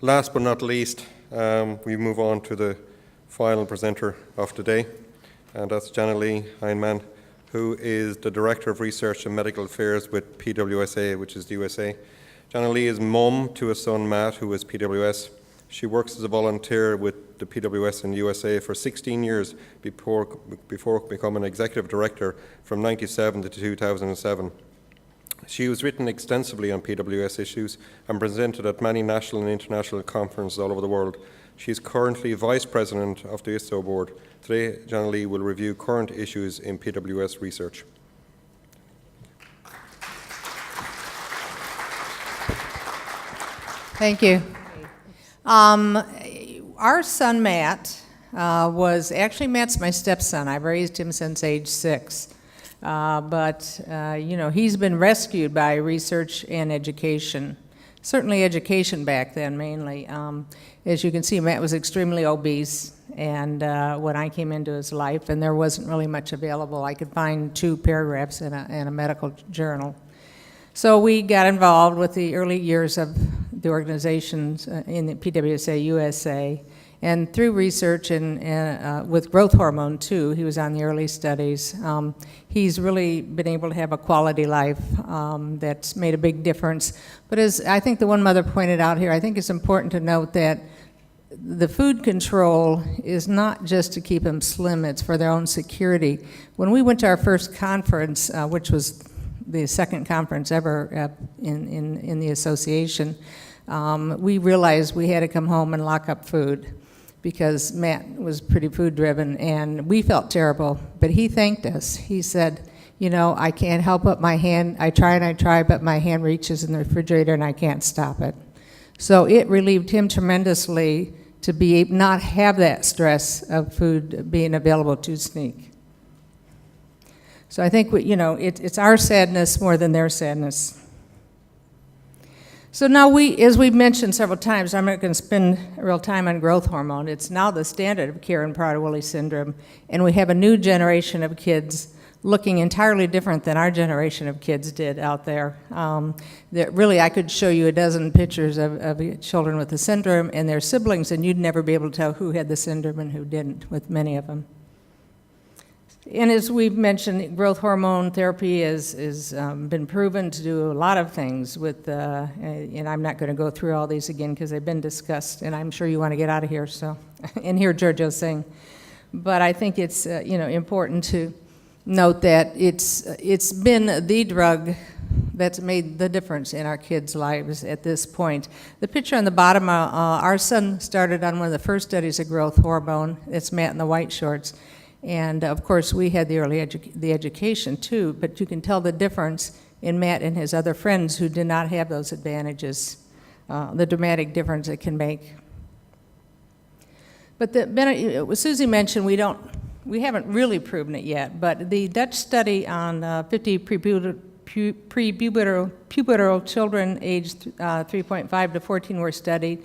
Last but not least, we move on to the final presenter of today, and that's Janalee Heinemann, who is the Director of Research and Medical Affairs with PWSAI, which is the USA. Janalee is mum to a son, Matt, who is PWS. She works as a volunteer with the PWS in the USA for 16 years before becoming Executive Director from 1997 to 2007. She has written extensively on PWS issues and presented at many national and international conferences all over the world. She is currently Vice President of the ISO Board. Today, Janalee will review current issues in PWS research. Thank you. Our son, Matt, Matt's my stepson. I've raised him since age 6. He's been rescued by research and education. Certainly education back then, mainly. As you can see, Matt was extremely obese, and when I came into his life, and there wasn't really much available. I could find 2 paragraphs in a medical journal. So we got involved with the early years of the organizations in the PWSAI USA, and through research and with growth hormone too, he was on the early studies. He's really been able to have a quality life that's made a big difference. But as I think the one mother pointed out here, I think it's important to note that the food control is not just to keep them slim, it's for their own security. When we went to our first conference, which was the second conference ever in the association, we realized we had to come home and lock up food because Matt was pretty food driven, and we felt terrible, but he thanked us. He said, you know, I can't help but my hand, I try, but my hand reaches in the refrigerator and I can't stop it. So it relieved him tremendously to not have that stress of food being available to sneak. So I think it's our sadness more than their sadness. So now as we've mentioned several times, I'm not going to spend real time on growth hormone. It's now the standard of care in Prader-Willi syndrome, and we have a new generation of kids looking entirely different than our generation of kids did out there. Really, I could show you a dozen pictures of children with the syndrome and their siblings, and you'd never be able to tell who had the syndrome and who didn't, with many of them. And as we've mentioned, growth hormone therapy has been proven to do a lot of things with, and I'm not going to go through all these again because they've been discussed, and I'm sure you want to get out of here, so, and hear Giorgio sing. But I think it's, important to note that it's been the drug that's made the difference in our kids' lives at this point. The picture on the bottom, our son started on one of the first studies of growth hormone. It's Matt in the white shorts. And of course, we had the early education too, but you can tell the difference in Matt and his other friends who did not have those advantages, the dramatic difference it can make. But Susie mentioned we haven't really proven it yet, but the Dutch study on 50 prepubertal children aged 3.5 to 14 were studied.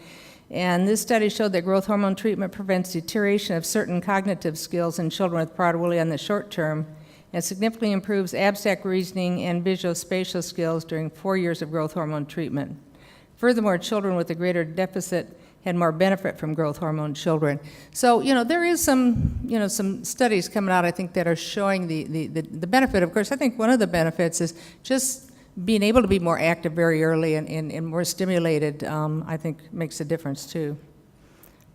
And this study showed that growth hormone treatment prevents deterioration of certain cognitive skills in children with Prader-Willi in the short term and significantly improves abstract reasoning and visuospatial skills during 4 years of growth hormone treatment. Furthermore, children with a greater deficit had more benefit from growth hormone children. So, there is some studies coming out, I think, that are showing the benefit. Of course, I think one of the benefits is just being able to be more active very early and more stimulated, I think makes a difference too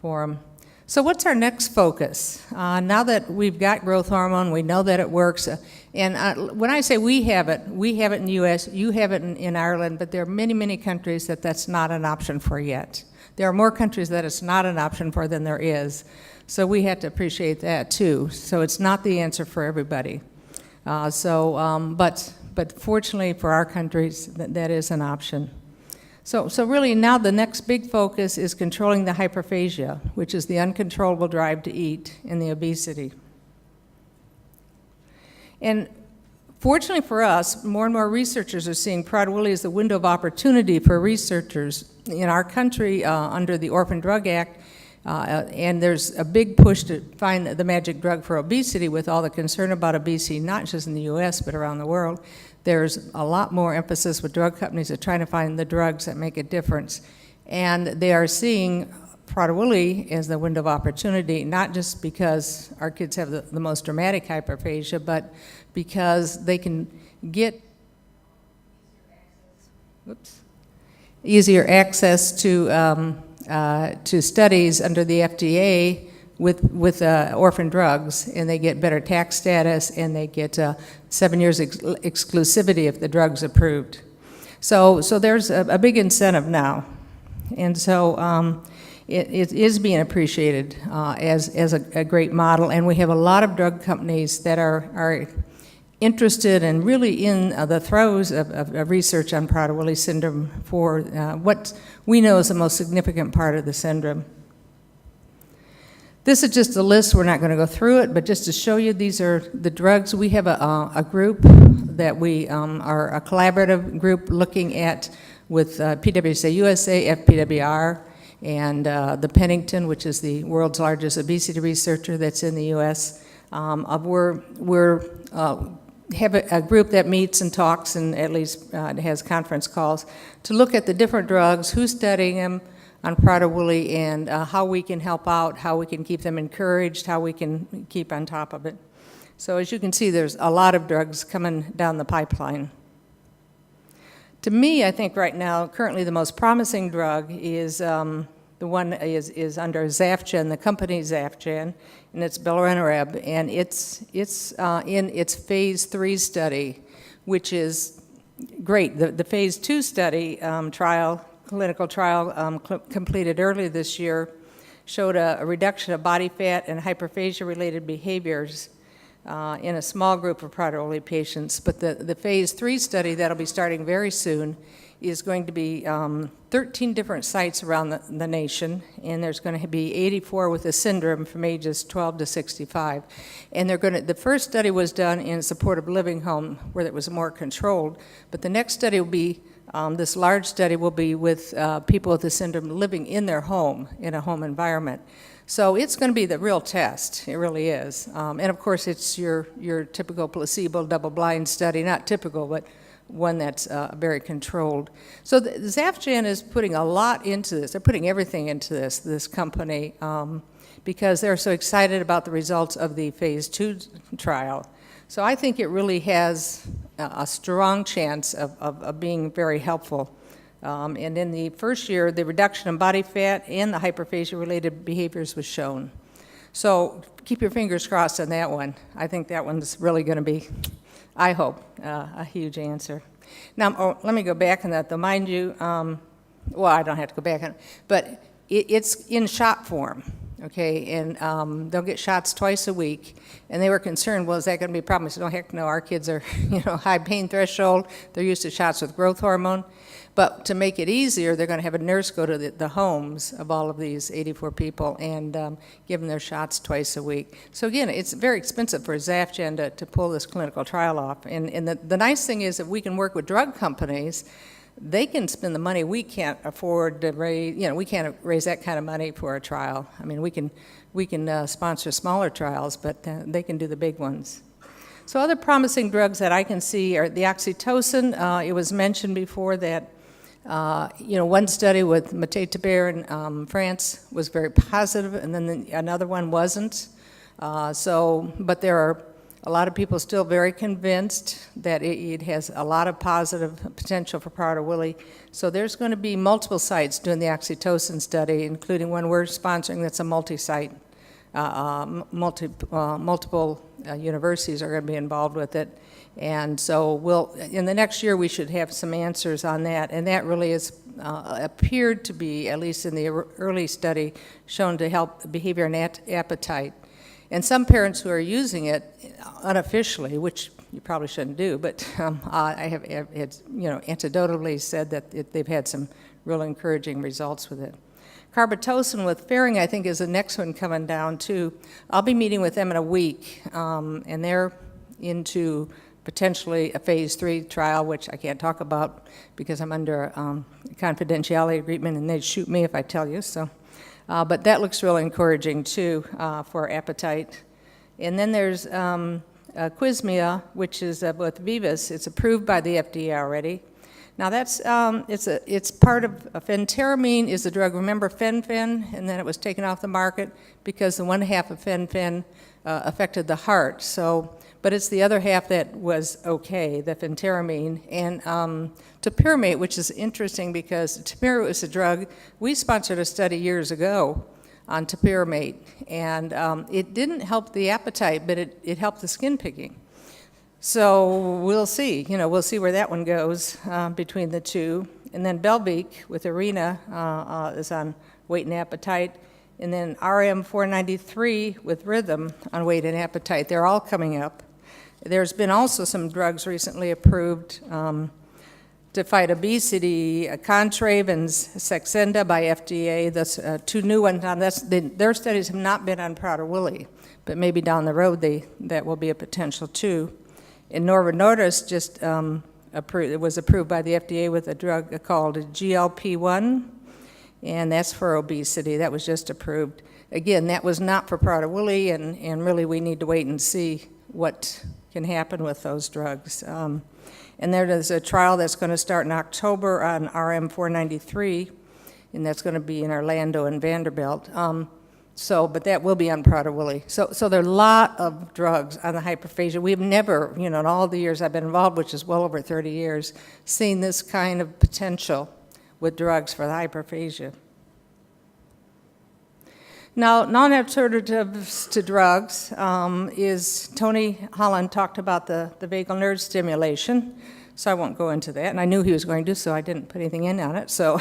for them. So what's our next focus? Now that we've got growth hormone, we know that it works. And when I say we have it in the US, you have it in Ireland, but there are many, many countries that's not an option for yet. There are more countries that it's not an option for than there is. So we have to appreciate that too. So it's not the answer for everybody. But fortunately for our countries, that is an option. So really now the next big focus is controlling the hyperphagia, which is the uncontrollable drive to eat, and the obesity. And fortunately for us, more and more researchers are seeing Prader-Willi as the window of opportunity for researchers in our country under the Orphan Drug Act. And there's a big push to find the magic drug for obesity with all the concern about obesity, not just in the US, but around the world. There's a lot more emphasis with drug companies at trying to find the drugs that make a difference. And they are seeing Prader-Willi as the window of opportunity, not just because our kids have the most dramatic hyperphagia, but because they can get easier access to studies under the FDA with orphan drugs, and they get better tax status, and they get 7 years exclusivity if the drug's approved. So there's a big incentive now, and so it is being appreciated as a great model, and we have a lot of drug companies that are interested and really in the throes of research on Prader-Willi syndrome for what we know is the most significant part of the syndrome. This is just a list. We're not going to go through it, but just to show you, these are the drugs. We have a group that we are a collaborative group looking at with PWSAI USA, FPWR, and the Pennington, which is the world's largest obesity researcher that's in the U.S. We're have a group that meets and talks and at least has conference calls to look at the different drugs, who's studying them on Prader-Willi, and how we can help out, how we can keep them encouraged, how we can keep on top of it. So as you can see, there's a lot of drugs coming down the pipeline. To me, I think right now, currently the most promising drug is the one is under Zafgen, the company Zafgen, and it's Belviq, and it's in its phase 3 study, which is great. The phase 2 study clinical trial completed earlier this year showed a reduction of body fat and hyperphagia-related behaviors in a small group of Prader-Willi patients. But the phase 3 study that'll be starting very soon is going to be 13 different sites around the nation, and there's going to be 84 with the syndrome from ages 12 to 65. And the first study was done in a supportive living home where it was more controlled, but the next study will be, this large study will be with people with the syndrome living in their home, in a home environment. So it's going to be the real test, it really is. And of course it's your typical placebo double-blind study, not typical, but one that's very controlled. So Zafgen is putting a lot into this. They're putting everything into this company, because they're so excited about the results of the phase 2 trial. So I think it really has a strong chance of being very helpful. And in the first year, the reduction in body fat and the hyperphagia-related behaviors was shown. So keep your fingers crossed on that one. I think that one's really going to be, I hope, a huge answer. Now, let me go back on that, though. Mind you, well, I don't have to go back on it, but it's in shot form, okay? And they'll get shots twice a week. And they were concerned, well, is that going to be a problem? I said, oh, heck no, our kids are, high pain threshold. They're used to shots with growth hormone. But to make it easier, they're going to have a nurse go to the homes of all of these 84 people and give them their shots twice a week. So again, it's very expensive for Zafgen to pull this clinical trial off. And the nice thing is that we can work with drug companies. They can spend the money we can't afford to raise. We can't raise that kind of money for a trial. I mean, we can sponsor smaller trials, but they can do the big ones. So other promising drugs that I can see are the oxytocin. It was mentioned before that one study with Maté in France was very positive, and then another one wasn't. But there are a lot of people still very convinced that it has a lot of positive potential for Prader-Willi. So there's going to be multiple sites doing the oxytocin study, including one we're sponsoring that's a multi-site. Multiple universities are going to be involved with it. And so in the next year, we should have some answers on that. And that really is appeared to be, at least in the early study, shown to help behavior and appetite. And some parents who are using it unofficially, which you probably shouldn't do, but I have anecdotally said that they've had some real encouraging results with it. Carbetocin with Ferring, I think, is the next one coming down, too. I'll be meeting with them in a week, and they're into potentially a phase 3 trial, which I can't talk about because I'm under a confidentiality agreement, and they'd shoot me if I tell you. So, but that looks really encouraging, too, for appetite. And then there's Qsymia, which is with Vivus. It's approved by the FDA already. Now that's, it's part of, penteramine is the drug, remember fen-phen, and then it was taken off the market because the one half of fen-phen affected the heart. So, but it's the other half that was okay, the penteramine. And topirimate, which is interesting because topirimate was a drug, we sponsored a study years ago on topirimate, and it didn't help the appetite, but it helped the skin picking. So we'll see, we'll see where that one goes between the two. And then Belviq with Arena is on weight and appetite. And then RM493 with Rhythm on weight and appetite. They're all coming up. There's been also some drugs recently approved to fight obesity, Contrave and Saxenda by FDA. That's two new ones. Now their studies have not been on Prader-Willi, but maybe down the road that will be a potential too. And Novo Nordisk just it was approved by the FDA with a drug called GLP-1, and that's for obesity. That was just approved. Again, that was not for Prader-Willi, and really we need to wait and see what can happen with those drugs. And there is a trial that's going to start in October on RM493, and that's going to be in Orlando and Vanderbilt. But that will be on Prader-Willi. So there are a lot of drugs on the hyperphagia. We've never, in all the years I've been involved, which is well over 30 years, seen this kind of potential with drugs for the hyperphagia. Now, non-alternatives to drugs is, Tony Holland talked about the vagal nerve stimulation, so I won't go into that. And I knew he was going to, so I didn't put anything in on it. So,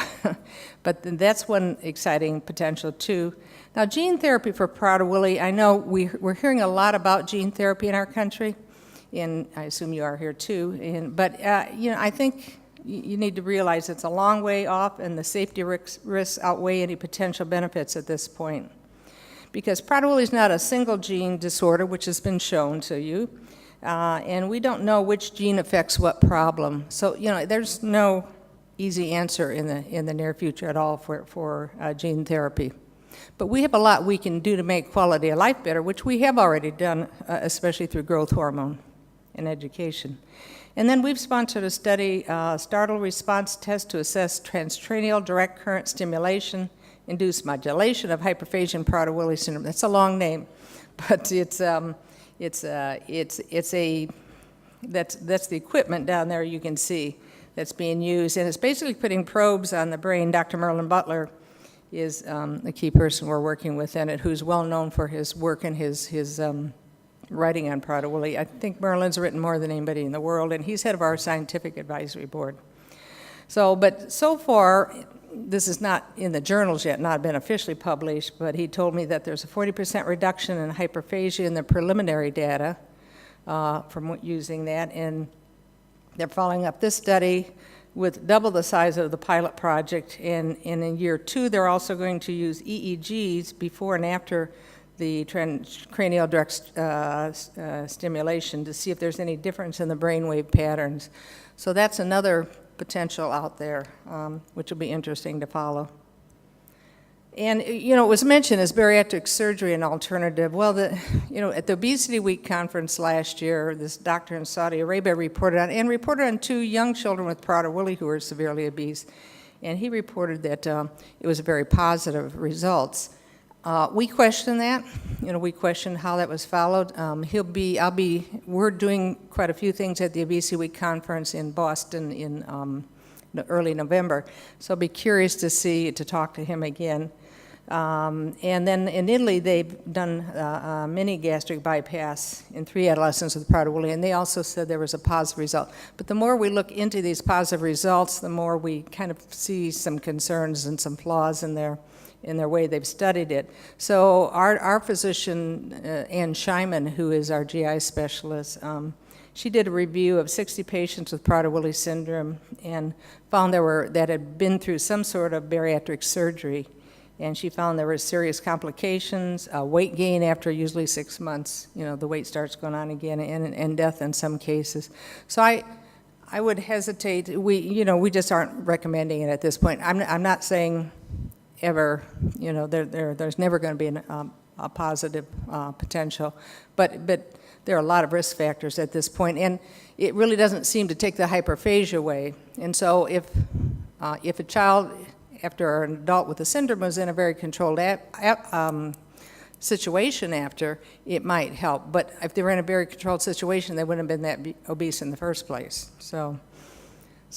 but that's one exciting potential too. Now, gene therapy for Prader-Willi, I know we're hearing a lot about gene therapy in our country, and I assume you are here too. But I think you need to realize it's a long way off, and the safety risks outweigh any potential benefits at this point. Because Prader-Willi is not a single gene disorder, which has been shown to you, and we don't know which gene affects what problem. So, there's no easy answer in the near future at all for gene therapy. But we have a lot we can do to make quality of life better, which we have already done, especially through growth hormone and education. And then we've sponsored a study, startle response test to assess transcranial direct current stimulation, induced modulation of hyperphagia and Prader-Willi syndrome. That's a long name, but that's the equipment down there you can see that's being used, and it's basically putting probes on the brain. Dr. Merlin Butler is the key person we're working with in it, who's well known for his work and his writing on Prader-Willi. I think Merlin's written more than anybody in the world, and he's head of our scientific advisory board. But so far, this is not in the journals yet, not been officially published, but he told me that there's a 40% reduction in hyperphagia in the preliminary data from using that, and they're following up this study with double the size of the pilot project, and in year 2, they're also going to use EEGs before and after the transcranial direct stimulation to see if there's any difference in the brainwave patterns. So that's another potential out there, which will be interesting to follow. And, it was mentioned as bariatric surgery an alternative. Well, at the Obesity Week conference last year, this doctor in Saudi Arabia reported on 2 young children with Prader-Willi who were severely obese. And he reported that it was very positive results. We question that. We question how that was followed. We're doing quite a few things at the Obesity Week conference in Boston in early November. So I'll be curious to talk to him again. And then in Italy, they've done a mini gastric bypass in 3 adolescents with Prader-Willi, and they also said there was a positive result. But the more we look into these positive results, the more we kind of see some concerns and some flaws in their way they've studied it. So our physician, Ann Scheiman, who is our GI specialist, she did a review of 60 patients with Prader-Willi syndrome and found that had been through some sort of bariatric surgery. And she found there were serious complications, weight gain after usually 6 months. The weight starts going on again, and death in some cases. So I would hesitate. We just aren't recommending it at this point. I'm not saying ever, there's never going to be a positive potential, but there are a lot of risk factors at this point, and it really doesn't seem to take the hyperphagia away. And so if a child, after an adult with a syndrome, was in a very controlled situation after, it might help. But if they were in a very controlled situation, they wouldn't have been that obese in the first place. So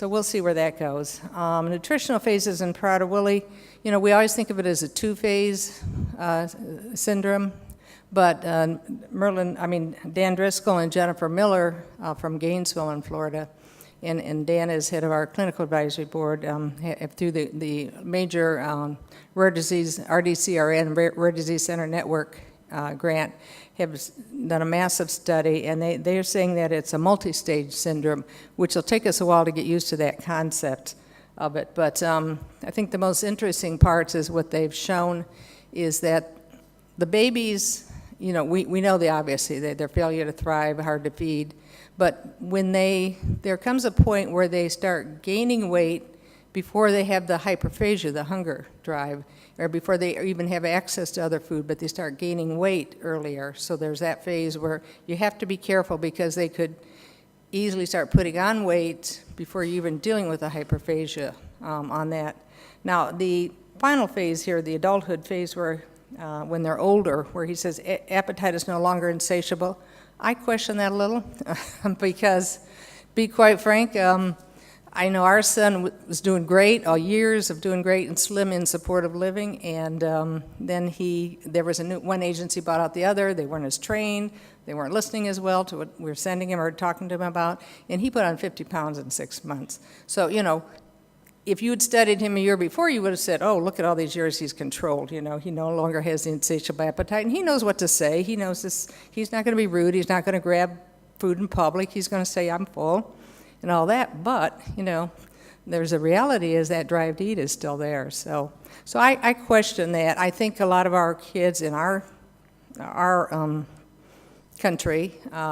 we'll see where that goes. Nutritional phases in Prader-Willi, we always think of it as a two-phase syndrome, but Dan Driscoll and Jennifer Miller from Gainesville in Florida, and Dan is head of our clinical advisory board, through the major rare disease, RDCRN, Rare Disease Center Network grant, have done a massive study, and they are saying that it's a multi-stage syndrome, which will take us a while to get used to that concept of it. But I think the most interesting parts is what they've shown is that the babies, we know the obviously, their failure to thrive, hard to feed, but when there comes a point where they start gaining weight before they have the hyperphagia, the hunger drive, or before they even have access to other food, but they start gaining weight earlier. So there's that phase where you have to be careful because they could easily start putting on weight before you're even dealing with the hyperphagia on that. Now, the final phase here, the adulthood phase where when they're older, where he says appetite is no longer insatiable, I question that a little because, be quite frank, I know our son was doing great, all years of doing great and slim in supportive living, and then there was one agency bought out the other, they weren't as trained, they weren't listening as well to what we were sending him or talking to him about, and he put on 50 pounds in 6 months. So, if you had studied him a year before, you would have said, oh, look at all these years he's controlled, he no longer has the insatiable appetite, and he knows what to say, he knows this, he's not going to be rude, he's not going to grab food in public, he's going to say, I'm full, and all that, but, there's a reality is that drive to eat is still there, so I question that. I think a lot of our kids in our country,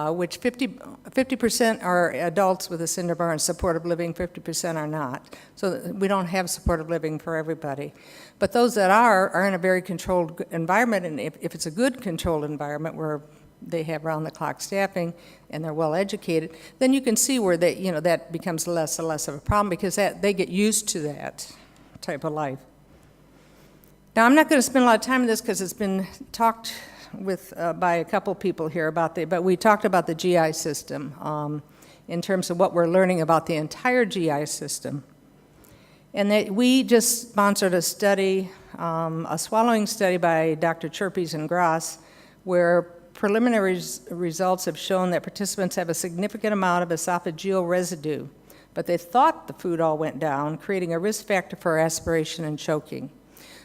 which 50% are adults with a syndrome are in supportive living, 50% are not. So we don't have supportive living for everybody. But those that are in a very controlled environment, and if it's a good controlled environment where they have round-the-clock staffing and they're well educated, then you can see where that becomes less and less of a problem because they get used to that type of life. Now, I'm not going to spend a lot of time on this because it's been talked with by a couple people here but we talked about the GI system in terms of what we're learning about the entire GI system. And we just sponsored a study, a swallowing study by Dr. Chirpies and Gross, where preliminary results have shown that participants have a significant amount of esophageal residue, but they thought the food all went down, creating a risk factor for aspiration and choking.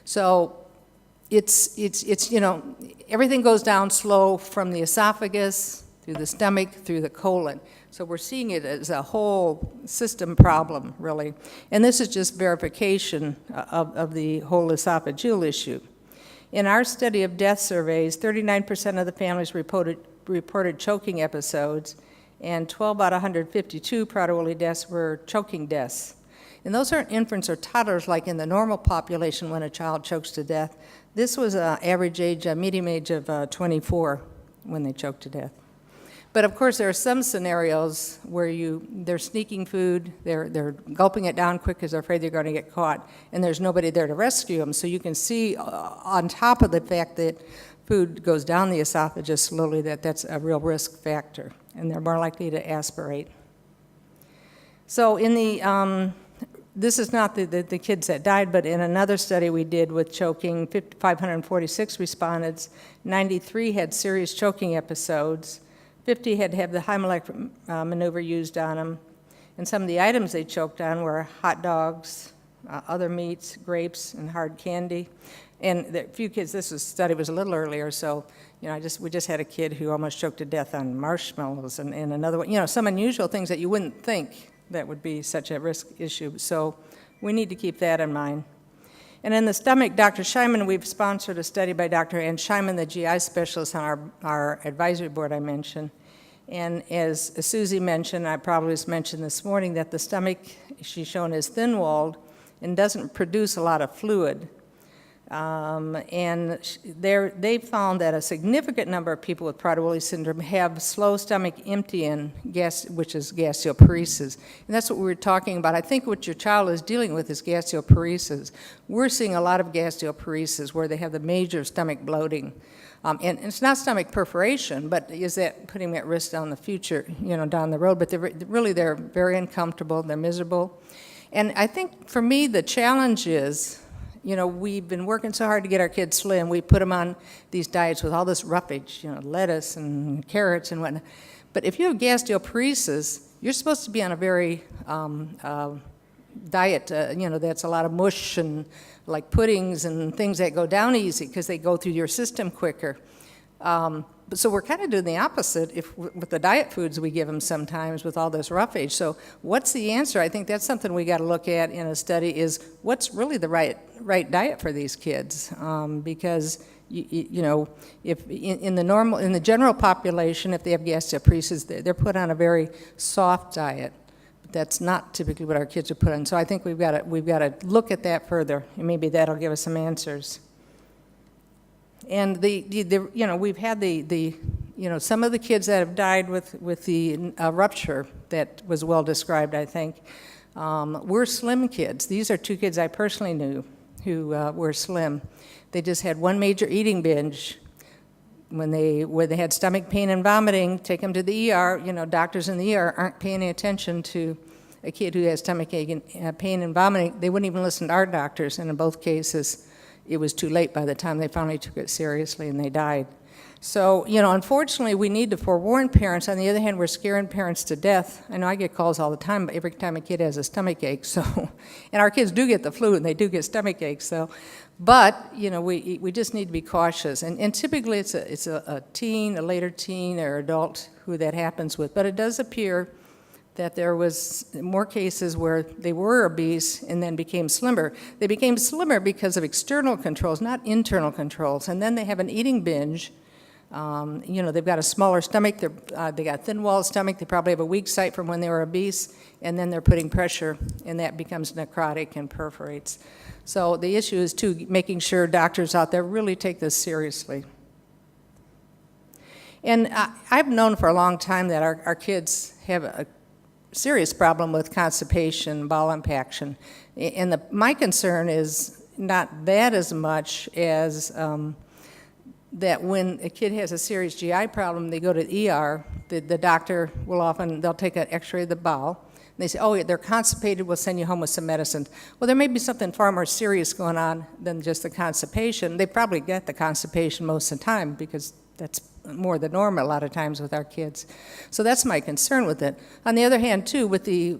So it's everything goes down slow from the esophagus, through the stomach, through the colon. So we're seeing it as a whole system problem, really. And this is just verification of the whole esophageal issue. In our study of death surveys, 39% of the families reported choking episodes, and 12 out of 152 Prader-Willi deaths were choking deaths. And those aren't infants or toddlers like in the normal population when a child chokes to death. This was an average age, a medium age of 24 when they choked to death. But of course, there are some scenarios where they're sneaking food, they're gulping it down quick because they're afraid they're going to get caught, and there's nobody there to rescue them. So you can see on top of the fact that food goes down the esophagus slowly, that's a real risk factor, and they're more likely to aspirate. So in the this is not the kids that died, but in another study we did with choking, 546 respondents, 93 had serious choking episodes, 50 had to have the Heimlich maneuver used on them, and some of the items they choked on were hot dogs, other meats, grapes, and hard candy. And the few kids, study was a little earlier, so we just had a kid who almost choked to death on marshmallows, and another one, some unusual things that you wouldn't think that would be such a risk issue. So we need to keep that in mind. And in the stomach, Dr. Scheiman, we've sponsored a study by Dr. Ann Scheiman, the GI specialist on our advisory board I mentioned. And as Susie mentioned, I probably just mentioned this morning, that the stomach, she's shown as thin-walled and doesn't produce a lot of fluid. They found that a significant number of people with Prader-Willi syndrome have slow stomach emptying, which is gastroparesis. And that's what we were talking about. I think what your child is dealing with is gastroparesis. We're seeing a lot of gastroparesis where they have the major stomach bloating. And it's not stomach perforation, but is that putting them at risk down the future, down the road? But they're very uncomfortable, they're miserable. And I think for me, the challenge is, we've been working so hard to get our kids slim. We put them on these diets with all this roughage, lettuce and carrots and whatnot. But if you have gastroparesis, you're supposed to be on a very diet, that's a lot of mush and like puddings and things that go down easy because they go through your system quicker. So we're kind of doing the opposite with the diet foods we give them sometimes with all this roughage. So what's the answer? I think that's something we got to look at in a study is what's really the right diet for these kids? Because if in the general population, if they have gastroparesis, they're put on a very soft diet. That's not typically what our kids are put on. So I think we've got to look at that further, and maybe that'll give us some answers. And we've had some of the kids that have died with the rupture that was well described, I think, were slim kids. These are two kids I personally knew who were slim. They just had one major eating binge. When they had stomach pain and vomiting, take them to the ER. Doctors in the ER aren't paying any attention to a kid who has stomach ache and pain and vomiting. They wouldn't even listen to our doctors, and in both cases, it was too late by the time they finally took it seriously and they died. So, unfortunately, we need to forewarn parents. On the other hand, we're scaring parents to death. I know I get calls all the time, every time a kid has a stomach ache. So, and our kids do get the flu and they do get stomach aches. So, but we just need to be cautious. And typically, it's a teen, a later teen, or adult who that happens with. But it does appear that there was more cases where they were obese and then became slimmer. They became slimmer because of external controls, not internal controls. And then they have an eating binge. They've got a smaller stomach, they got thin-walled stomach, they probably have a weak site from when they were obese, and then they're putting pressure, and that becomes necrotic and perforates. So the issue is, too, making sure doctors out there really take this seriously. And I've known for a long time that our kids have a serious problem with constipation, bowel impaction. And my concern is not that as much as that when a kid has a serious GI problem, they go to the ER, the doctor they'll take an x-ray of the bowel, and they say, oh, they're constipated, we'll send you home with some medicine. Well, there may be something far more serious going on than just the constipation. They probably get the constipation most of the time because that's more the norm a lot of times with our kids. So that's my concern with it. On the other hand, too, with the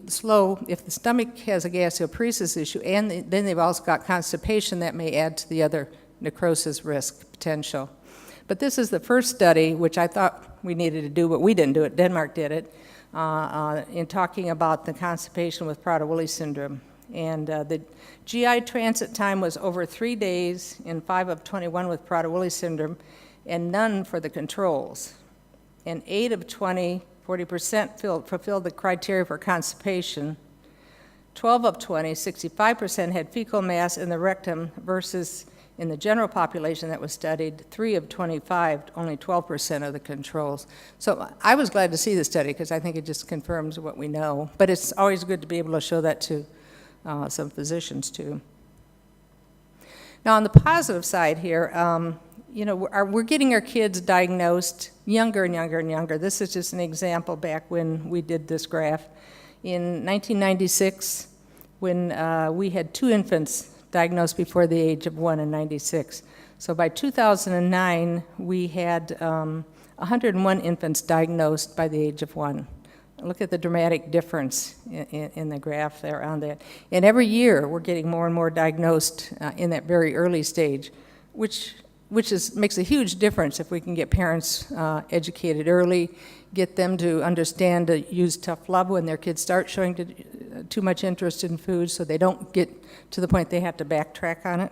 if the stomach has a gastroparesis issue and then they've also got constipation, that may add to the other necrosis risk potential. But this is the first study, which I thought we needed to do, but we didn't do it. Denmark did it, in talking about the constipation with Prader-Willi syndrome. And the GI transit time was over 3 days in 5 of 21 with Prader-Willi syndrome, and none for the controls. And 8 of 20, 40% fulfilled the criteria for constipation. 12 of 20, 65% had fecal mass in the rectum versus in the general population that was studied, 3 of 25, only 12% of the controls. So I was glad to see the study because I think it just confirms what we know. But it's always good to be able to show that to some physicians too. Now on the positive side here, we're getting our kids diagnosed younger and younger and younger. This is just an example back when we did this graph. In 1996, when we had 2 infants diagnosed before the age of 1 in 96. So by 2009, we had 101 infants diagnosed by the age of 1. Look at the dramatic difference in the graph there on that. And every year, we're getting more and more diagnosed in that very early stage, which makes a huge difference if we can get parents educated early, get them to understand to use tough love when their kids start showing too much interest in food so they don't get to the point they have to backtrack on it.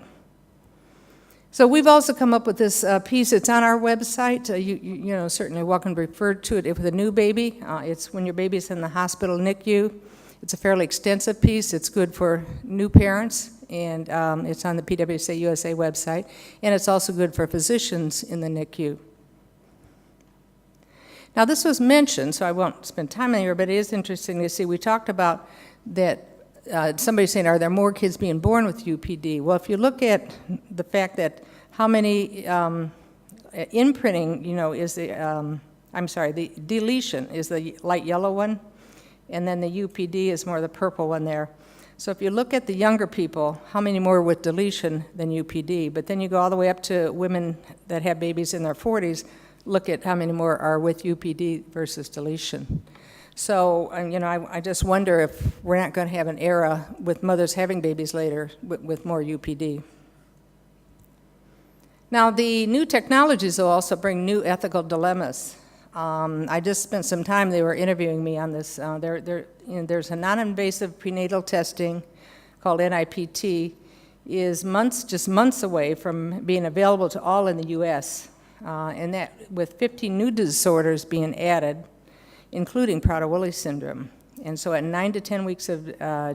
So we've also come up with this piece. It's on our website. You certainly welcome to refer to it with a new baby. It's when your baby's in the hospital NICU. It's a fairly extensive piece. It's good for new parents and it's on the PWSAI USA website, and it's also good for physicians in the NICU. Now, this was mentioned, so I won't spend time on here, but it is interesting to see. We talked about that somebody saying, are there more kids being born with UPD? Well, if you look at the fact that how many imprinting, is the, the deletion is the light yellow one, and then the UPD is more the purple one there. So if you look at the younger people, how many more with deletion than UPD? But then you go all the way up to women that have babies in their 40s, look at how many more are with UPD versus deletion. So, I just wonder if we're not going to have an era with mothers having babies later with more UPD. Now, the new technologies will also bring new ethical dilemmas. I just spent some time, they were interviewing me on this. There's a non-invasive prenatal testing called NIPT, is just months away from being available to all in the U.S., and that with 15 new disorders being added, including Prader-Willi syndrome. And so at 9 to 10 weeks of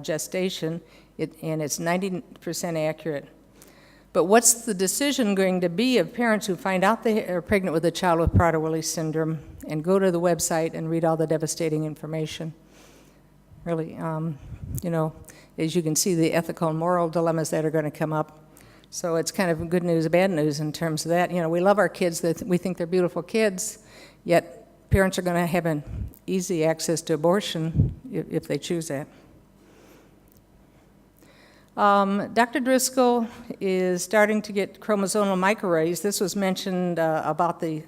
gestation, and it's 90% accurate. But what's the decision going to be of parents who find out they are pregnant with a child with Prader-Willi syndrome and go to the website and read all the devastating information? Really, as you can see, the ethical and moral dilemmas that are going to come up. So it's kind of good news, bad news in terms of that. We love our kids, we think they're beautiful kids, yet parents are going to have an easy access to abortion if they choose that. Dr. Driscoll is starting to get chromosomal microarrays. This was mentioned about the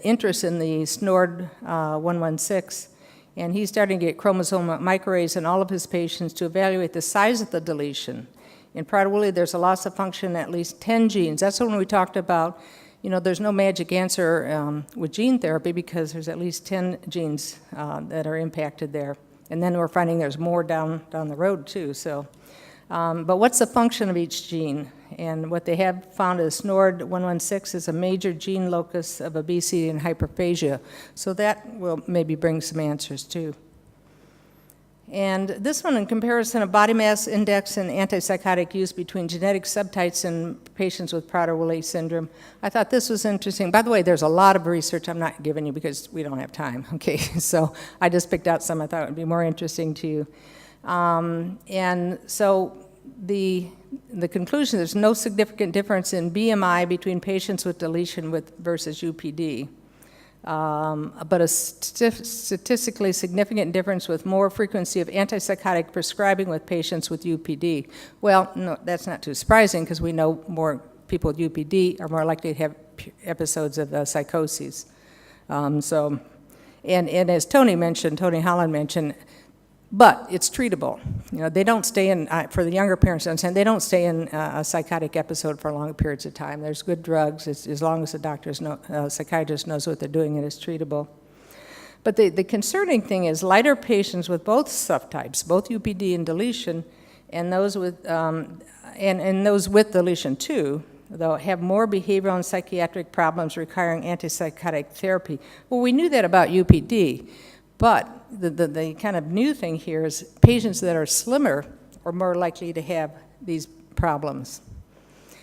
interest in the SNORD 116, and he's starting to get chromosomal microarrays in all of his patients to evaluate the size of the deletion. In Prader-Willi, there's a loss of function in at least 10 genes. That's when we talked about, there's no magic answer with gene therapy because there's at least 10 genes that are impacted there. And then we're finding there's more down the road too. So, but what's the function of each gene? And what they have found is SNORD 116 is a major gene locus of obesity and hyperphagia. So that will maybe bring some answers too. And this one, in comparison of body mass index and antipsychotic use between genetic subtypes in patients with Prader-Willi syndrome, I thought this was interesting. By the way, there's a lot of research I'm not giving you because we don't have time, okay? So I just picked out some I thought would be more interesting to you. And so the conclusion, there's no significant difference in BMI between patients with deletion versus UPD. But a statistically significant difference with more frequency of antipsychotic prescribing with patients with UPD. Well, no, that's not too surprising because we know more people with UPD are more likely to have episodes of psychoses. And as Tony Holland mentioned, but it's treatable. They don't stay in, for the younger parents to understand, they don't stay in a psychotic episode for long periods of time. There's good drugs, as long as the psychiatrist knows what they're doing, and it's treatable. But the concerning thing is lighter patients with both subtypes, both UPD and deletion, and those with, and those with deletion too, though, have more behavioral and psychiatric problems requiring antipsychotic therapy. Well, we knew that about UPD. But the kind of new thing here is patients that are slimmer are more likely to have these problems.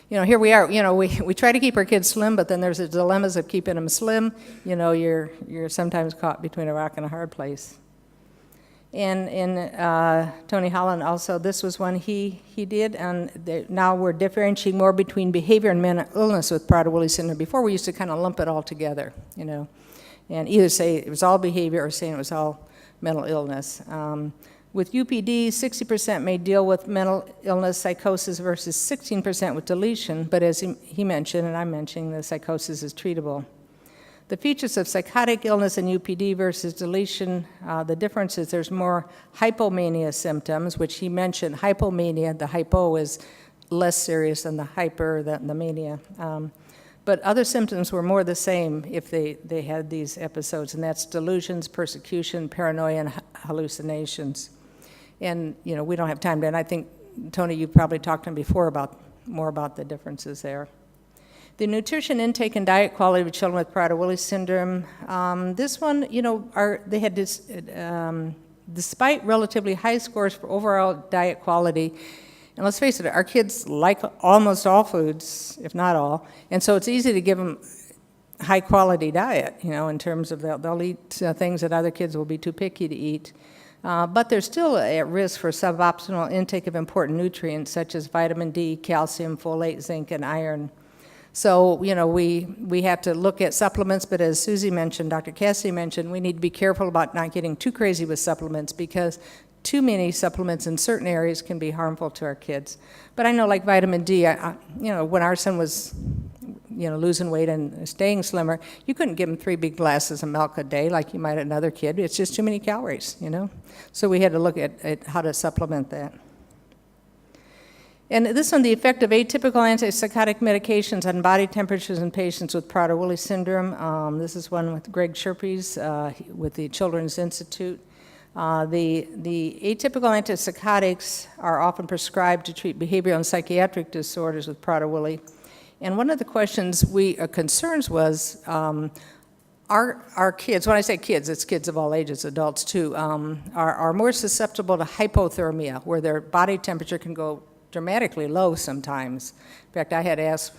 Here we are, we try to keep our kids slim, but then there's the dilemmas of keeping them slim. You're sometimes caught between a rock and a hard place. And Tony Holland also, this was one he did, and now we're differentiating more between behavior and mental illness with Prader-Willi syndrome. Before we used to kind of lump it all together, and either say it was all behavior or saying it was all mental illness. With UPD, 60% may deal with mental illness, psychosis, versus 16% with deletion, but as he mentioned, and I'm mentioning, the psychosis is treatable. The features of psychotic illness and UPD versus deletion, the difference is there's more hypomania symptoms, which he mentioned. Hypomania, the hypo is less serious than the hyper, the mania. But other symptoms were more the same if they had these episodes, and that's delusions, persecution, paranoia, and hallucinations. And, we don't have time to, and I think, Tony, you probably talked to him before more about the differences there. The nutrition intake and diet quality of children with Prader-Willi syndrome, this one, they had this, despite relatively high scores for overall diet quality, And let's face it, our kids like almost all foods, if not all, and so it's easy to give them high-quality diet, in terms of they'll eat things that other kids will be too picky to eat. But they're still at risk for suboptimal intake of important nutrients such as vitamin D, calcium, folate, zinc, and iron. So, we have to look at supplements, but as Susie mentioned, Dr. Cassidy mentioned, we need to be careful about not getting too crazy with supplements because too many supplements in certain areas can be harmful to our kids. But I know like vitamin D, when our son was losing weight and staying slimmer, you couldn't give him 3 big glasses of milk a day like you might another kid. It's just too many calories, So we had to look at how to supplement that. And this one, the effect of atypical antipsychotic medications on body temperatures in patients with Prader-Willi syndrome. This is one with Greg Sherpes with the Children's Institute. The atypical antipsychotics are often prescribed to treat behavioral and psychiatric disorders with Prader-Willi. And one of the questions concerns was, our kids, when I say kids, it's kids of all ages, adults too, are more susceptible to hypothermia, where their body temperature can go dramatically low sometimes. In fact, I had asked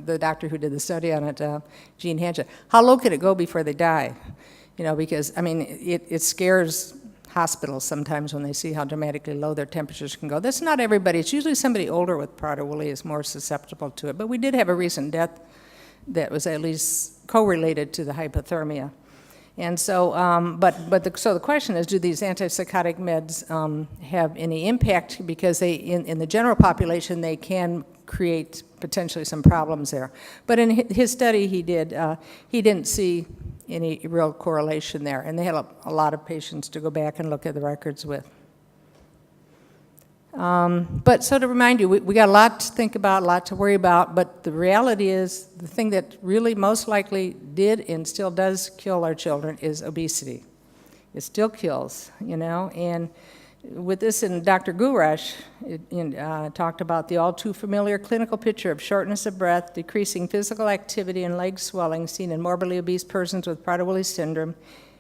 the doctor who did the study on it, Gene Hancha, how low could it go before they die? Because, it scares hospitals sometimes when they see how dramatically low their temperatures can go. That's not everybody. It's usually somebody older with Prader-Willi is more susceptible to it. But we did have a recent death that was at least correlated to the hypothermia. And so, so the question is, do these antipsychotic meds have any impact? Because they, in the general population, they can create potentially some problems there. But in his study he didn't see any real correlation there. And they had a lot of patients to go back and look at the records with. But so to remind you, we got a lot to think about, a lot to worry about, but the reality is the thing that really most likely did and still does kill our children is obesity. It still kills, and with this, and Dr. Gurash talked about the all too familiar clinical picture of shortness of breath, decreasing physical activity, and leg swelling seen in morbidly obese persons with Prader-Willi syndrome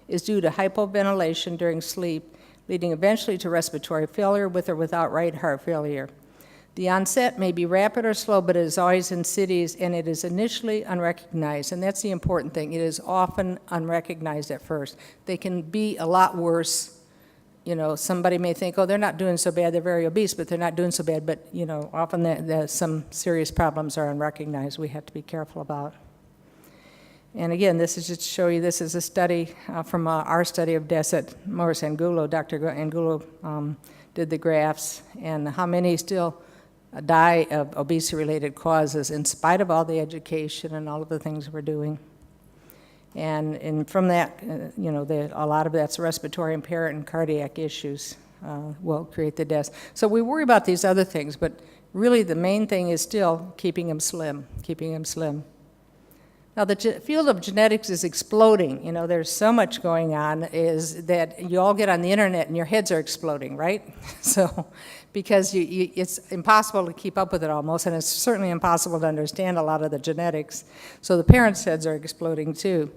is due to hypoventilation during sleep, leading eventually to respiratory failure with or without right heart failure. The onset may be rapid or slow, but it is always insidious, and it is initially unrecognized, and that's the important thing. It is often unrecognized at first. They can be a lot worse. Somebody may think, oh, they're not doing so bad, they're very obese, but they're not doing so bad, but, often some serious problems are unrecognized we have to be careful about. And again, this is just to show you, this is a study from our study of deaths at Morris Angulo. Dr. Angulo did the graphs, and how many still die of obesity-related causes in spite of all the education and all of the things we're doing. And from that, a lot of that's respiratory impairment and cardiac issues will create the deaths. So we worry about these other things, but really the main thing is still keeping them slim, Now, the field of genetics is exploding. There's so much going on, is that you all get on the internet and your heads are exploding, right? So, because it's impossible to keep up with it almost, and it's certainly impossible to understand a lot of the genetics. So the parents' heads are exploding too.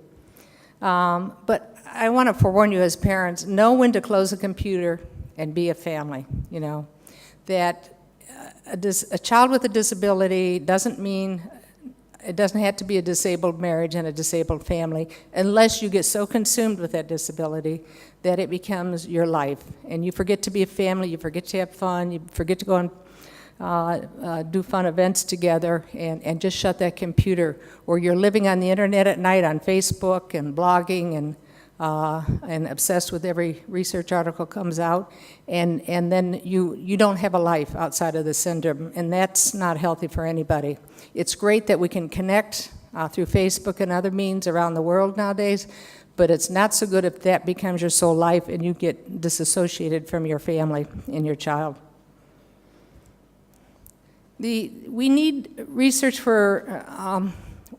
But I want to forewarn you as parents, know when to close the computer and be a family, that a child with a disability doesn't mean, it doesn't have to be a disabled marriage and a disabled family unless you get so consumed with that disability that it becomes your life. And you forget to be a family, you forget to have fun, you forget to go and do fun events together and just shut that computer. Or you're living on the internet at night on Facebook and blogging and obsessed with every research article comes out. And then you don't have a life outside of the syndrome, and that's not healthy for anybody. It's great that we can connect through Facebook and other means around the world nowadays, but it's not so good if that becomes your sole life and you get disassociated from your family and your child. We need research for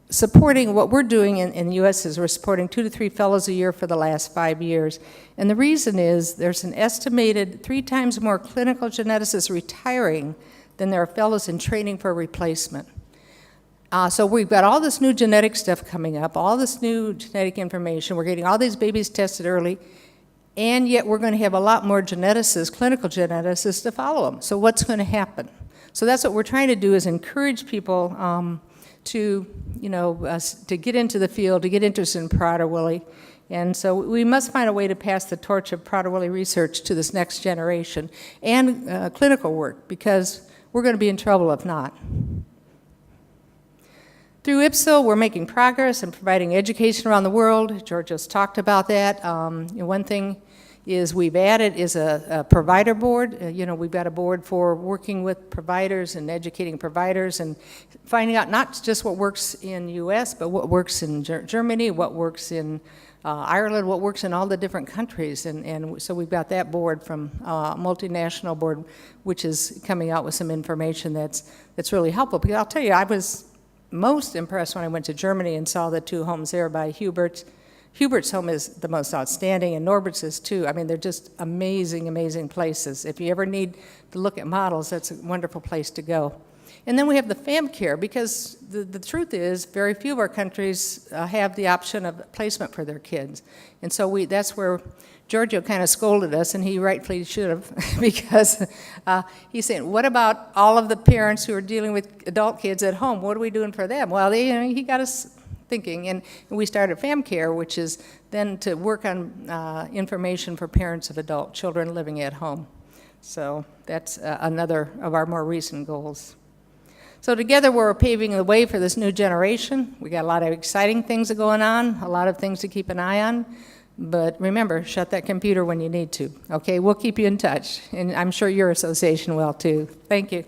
supporting what we're doing in the U.S. is we're supporting 2 to 3 fellows a year for the last 5 years. And the reason is there's an estimated 3 times more clinical geneticists retiring than there are fellows in training for replacement. So we've got all this new genetic stuff coming up, all this new genetic information. We're getting all these babies tested early, and yet we're going to have a lot more geneticists, clinical geneticists, to follow them. So what's going to happen? So that's what we're trying to do, is encourage people to, to get into the field, to get interested in Prader-Willi. And so we must find a way to pass the torch of Prader-Willi research to this next generation, and clinical work, because we're going to be in trouble if not. Through IPSO, we're making progress and providing education around the world. George just talked about that. One thing is we've added is a provider board. We've got a board for working with providers and educating providers and finding out not just what works in U.S., but what works in Germany, what works in Ireland, what works in all the different countries. And so we've got that board from a multinational board, which is coming out with some information that's really helpful. Because I'll tell you, I was most impressed when I went to Germany and saw the 2 homes there by Hubert. Hubert's home is the most outstanding, and Norbert's is too. I mean, they're just amazing, amazing places. If you ever need to look at models, that's a wonderful place to go. And then we have the FamCare, because the truth is very few of our countries have the option of placement for their kids. And so that's where Giorgio kind of scolded us, and he rightfully should have, because he's saying, what about all of the parents who are dealing with adult kids at home? What are we doing for them? Well, he got us thinking, and we started FamCare, which is then to work on information for parents of adult children living at home. So that's another of our more recent goals. So together we're paving the way for this new generation. We got a lot of exciting things going on, a lot of things to keep an eye on. But remember, shut that computer when you need to. Okay, we'll keep you in touch. And I'm sure your association will too. Thank you.